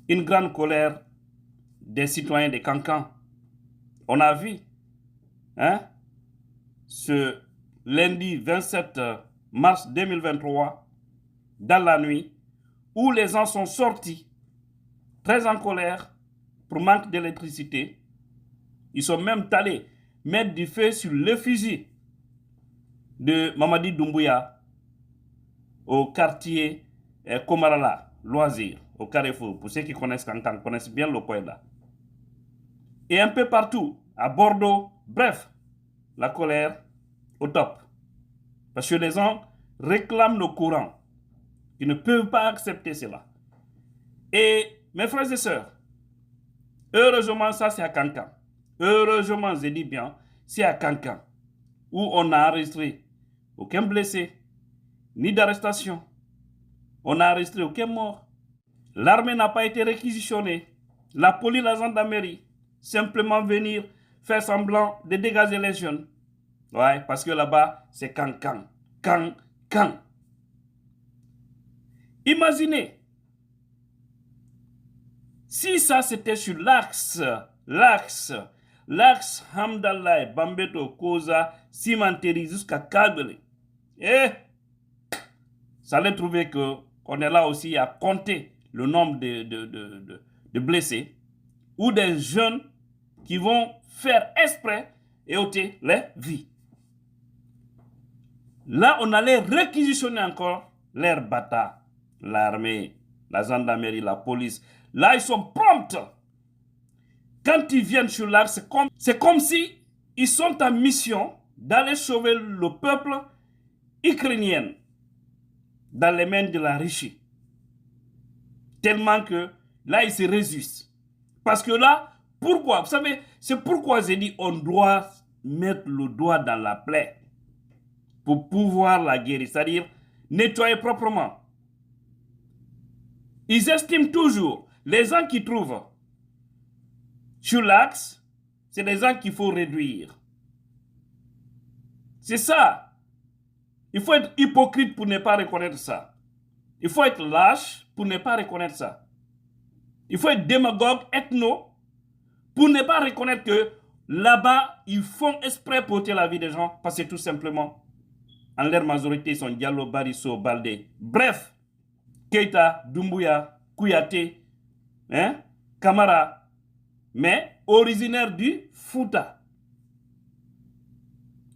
une grande colère des citoyens de Kankan. On a vu, hein, ce lundi 27 mars 2023, dans la nuit, où les gens sont sortis, très en colère, pour manque d'électricité. Ils sont même allés mettre du feu sur l'effigie de Mamadi Doumbouya au quartier Komarala, Loisir, au Carrefour. Pour ceux qui connaissent Kankan, connaissent bien le coin là. Et un peu partout, à Bordeaux, bref, la colère au top. Parce que les gens réclament le courant. Ils ne peuvent pas accepter cela. Et mes frères et sœurs, heureusement ça c'est à Kankan. Heureusement, je dis bien, c'est à Kankan, où on n'a enregistré aucun blessé, ni d'arrestation. On n'a enregistré aucun mort. L'armée n'a pas été réquisitionnée. La police, la gendarmerie, simplement venir faire semblant de dégager les jeunes. Ouais, parce que là-bas, c'est Kankan. Kankan. Imaginez, si ça c'était sur l'axe Hamdallah, Bambeto, Koza, Cimenterie jusqu'à Kabylie. Ça allait trouver qu'on est là aussi à compter le nombre de blessés ou des jeunes qui vont faire exprès et ôter les vies. Là, on allait réquisitionner encore leurs bâtards, l'armée, la gendarmerie, la police. Là, ils sont prompts. Quand ils viennent sur l'axe, c'est comme si ils sont en mission d'aller sauver le peuple ukrainien dans les mains de la Russie. Tellement que là, ils se résistent. Parce que là, pourquoi? Vous savez, c'est pourquoi j'ai dit on doit mettre le doigt dans la plaie pour pouvoir la guérir, c'est-à-dire nettoyer proprement. Ils estiment toujours, les gens qui trouvent sur l'axe, c'est des gens qu'il faut réduire. C'est ça. Il faut être hypocrite pour ne pas reconnaître ça. Il faut être lâche pour ne pas reconnaître ça. Il faut être démagogue, ethno, pour ne pas reconnaître que là-bas, ils font exprès pour ôter la vie des gens, parce que tout simplement, en leur majorité, ils sont Diallo, Barisso, Baldé. Bref, Keita, Doumbouya, Kouyaté, Kamara, mais originaire du Fouta.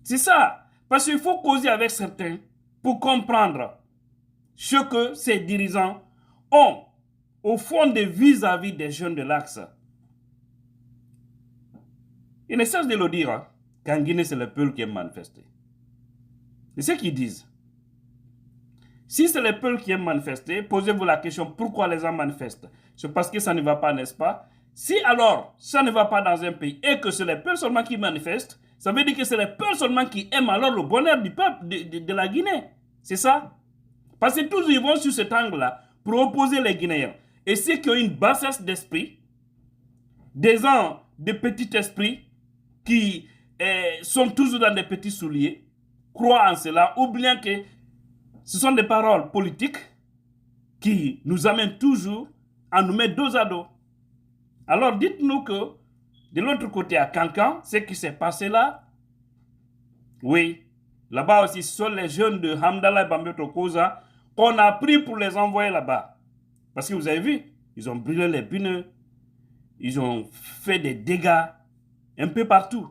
C'est ça. Parce qu'il faut causer avec certains pour comprendre ce que ces dirigeants ont au fond de vis-à-vis des jeunes de l'Axe. Ils ne cessent de le dire, hein, qu'en Guinée, c'est le peuple qui est manifesté. C'est ce qu'ils disent. Si c'est le peuple qui est manifesté, posez-vous la question pourquoi les gens manifestent. C'est parce que ça ne va pas, n'est-ce pas? Si alors ça ne va pas dans un pays et que c'est les peuples seulement qui manifestent, ça veut dire que c'est les peuples seulement qui aiment alors le bonheur du peuple de la Guinée. C'est ça? Parce que tous ils vont sur cet angle-là pour opposer les Guinéens. Et ceux qui ont une bassesse d'esprit, des gens de petit esprit qui sont toujours dans des petits souliers, croient en cela, oubliant que ce sont des paroles politiques qui nous amènent toujours à nous mettre dos à dos. Alors dites-nous que de l'autre côté à Kankan, ce qui s'est passé là, oui, là-bas aussi ce sont les jeunes de Hamdallah et Bambeto Koza qu'on a pris pour les envoyer là-bas. Parce que vous avez vu, ils ont brûlé les pneus, ils ont fait des dégâts un peu partout.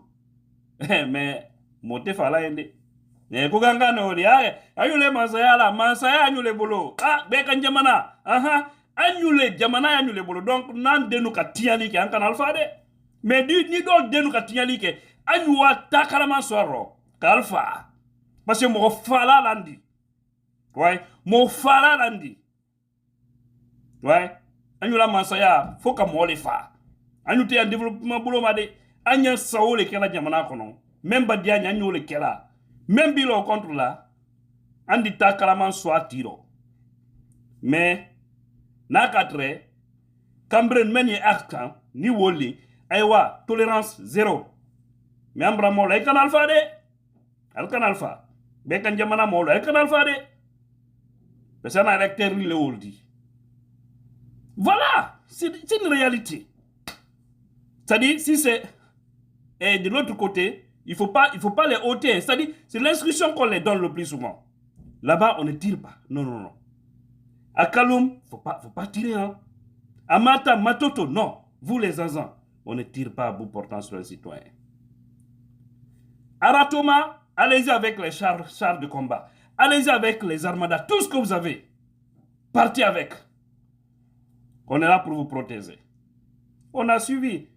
Mais, moté fala yende. Ne kuganga no ri ayule masaya la masaya anyule bolo. Ah, beka jamana. Aha, anyule jamana anyule bolo. Donc nan denu ka tiali ke ankan alfa de. Mais ni do denu ka tiali ke anyuwa takarama soro. Kalfa. Parce que mo fala landi. Ouais, mo fala landi. Ouais, anyula masaya foka mo le fa. Anyute en développement bolo ma de. Anya saole ke la jamana kono. Même badia nyanyole ke la. Même bilo contre là, on dit takalaman soit tiro. Mais, nakatre, kambren menye akkan, ni woli, aywa, tolérance zéro. Mais ambra mola, ekan alfa de. Alkan alfa. Bekan jamana mola, ekan alfa de. Pesana électeur le woldi. Voilà, C'est une réalité. C'est-à-dire, si c'est de l'autre côté, il faut pas les ôter. C'est-à-dire, c'est l'instruction qu'on les donne le plus souvent. Là-bas, on ne tire pas. Non, non, non. À Kaloum, faut pas tirer. Hein. À Mata, Matoto, non. Vous les Azans, on ne tire pas à bout portant sur les citoyens. À Ratoma, allez-y avec les chars de combat. Allez-y avec les armadas, tout ce que vous avez. Partez avec. On est là pour vous protéger. On a suivi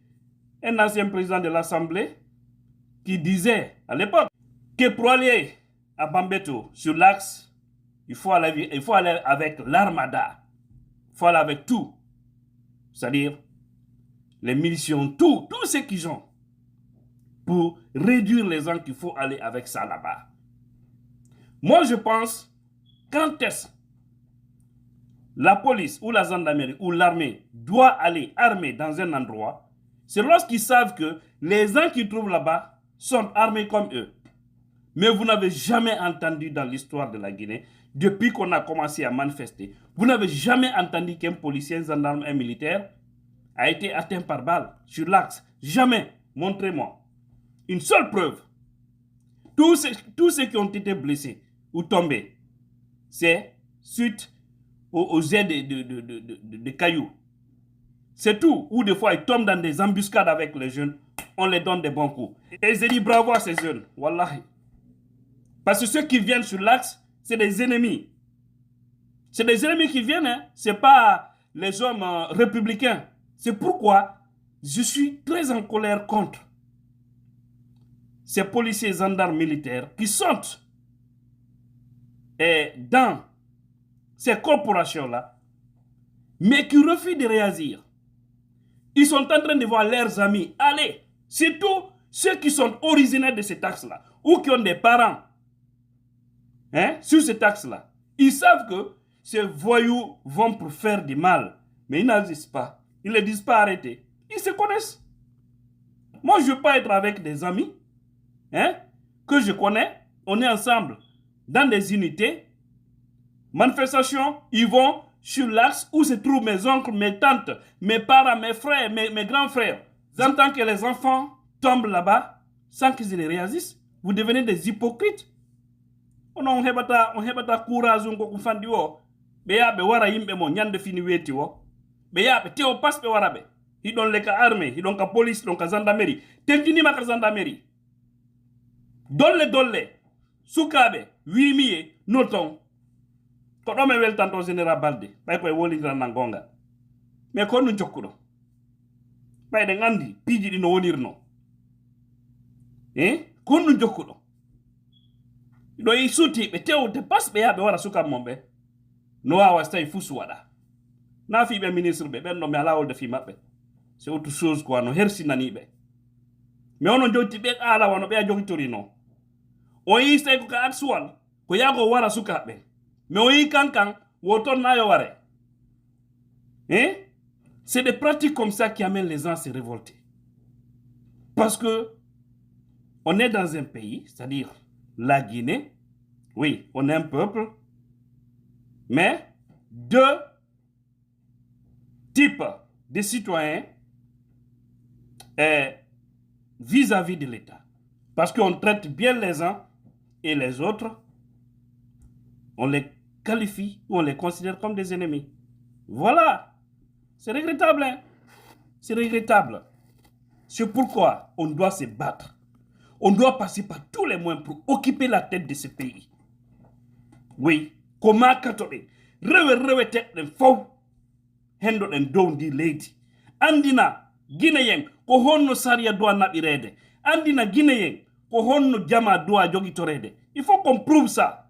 un ancien président de l'Assemblée qui disait à l'époque que pour aller à Bambeto, sur l'axe, il faut aller avec l'armada. Il faut aller avec tout. C'est-à-dire les munitions, tout ce qu'ils ont pour réduire les gens qu'il faut aller avec ça là-bas. Moi, je pense, quand est-ce la police ou la gendarmerie ou l'armée doit aller armée dans un endroit, c'est lorsqu'ils savent que les gens qui trouvent là-bas sont armés comme eux. Mais vous n'avez jamais entendu dans l'histoire de la Guinée, depuis qu'on a commencé à manifester, vous n'avez jamais entendu qu'un policier, un gendarme, un militaire a été atteint par balle sur l'axe. Jamais. Montrez-moi. Une seule preuve. Tous ceux qui ont été blessés ou tombés, c'est suite aux aides de cailloux. C'est tout. Ou des fois, ils tombent dans des embuscades avec les jeunes. On les donne des bons coups. Et j'ai dit bravo à ces jeunes. Wallahi. Parce que ceux qui viennent sur l'axe, c'est des ennemis. C'est des ennemis qui viennent. Hein. Ce n'est pas les hommes républicains. C'est pourquoi je suis très en colère contre ces policiers, gendarmes, militaires qui sont dans ces corporations-là, mais qui refusent de réagir. Ils sont en train de voir leurs amis aller, surtout ceux qui sont originaires de cet axe-là, ou qui ont des parents sur cet axe-là. Ils savent que ces voyous vont pour faire du mal, mais ils n'agissent pas. Ils ne les disent pas arrêter. Ils se connaissent. Moi, je ne veux pas être avec des amis que je connais. On est ensemble dans des unités. Manifestation, ils vont sur l'axe où se trouvent mes oncles, mes tantes, mes parents, mes frères, mes grands frères. J'entends que les enfants tombent là-bas sans qu'ils ne réagissent. Vous devenez des hypocrites. On hebata courage on ko fandi wo. Be ya be wara yimbe mo nyande fini weti wo. Be ya be teo pas be wara be. Hidon le ka armée, hidon ka police, hidon ka gendarmerie. Tentini ma ka gendarmerie. Dolle. Sukabe, wimiye, noton. Ko do me wel tanto général Balde. Bay ko woli gran nangonga. Mais ko nu jokkudo. Bay de ngandi piji di no wonirno. Ko nu jokkudo. Do yi suti be tew te pas be ya be wara suka mombe. No awa stay fusu wada. Na fi be ministre be ben no me ala wol de fi mabbe. C'est autre chose quoi no hersi nani be. Mais on joti be ala wono be jogi torino. O yi stay ko ka actual ko yago wara suka be. Mais on yi kankan woton na yo ware. C'est des pratiques comme ça qui amènent les gens à se révolter. Parce que on est dans un pays, c'est-à-dire la Guinée, oui, on est un peuple, mais deux types de citoyens vis-à-vis de l'État. Parce qu'on traite bien les uns et les autres, on les qualifie ou on les considère comme des ennemis. Voilà. C'est regrettable. Hein? C'est regrettable. C'est pourquoi on doit se battre. On doit passer par tous les moyens pour occuper la tête de ce pays. Oui. Comment katore. Rewe tête den faux. Hendo den dondi lady. Andina Guinéen ko honno saria doit nabirede. Andina Guinéen ko honno jama doit jogitorede. Il faut qu'on prouve ça.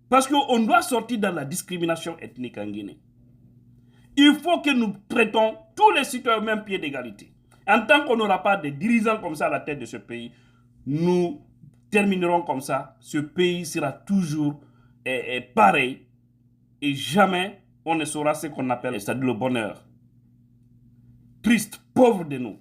Parce qu'on doit sortir dans la discrimination ethnique en Guinée. Il faut que nous traitons tous les citoyens au même pied d'égalité. En tant qu'on n'aura pas de dirigeants comme ça à la tête de ce pays, nous terminerons comme ça. Ce pays sera toujours pareil et jamais on ne saura ce qu'on appelle, c'est-à-dire le bonheur. Triste, pauvre de nous.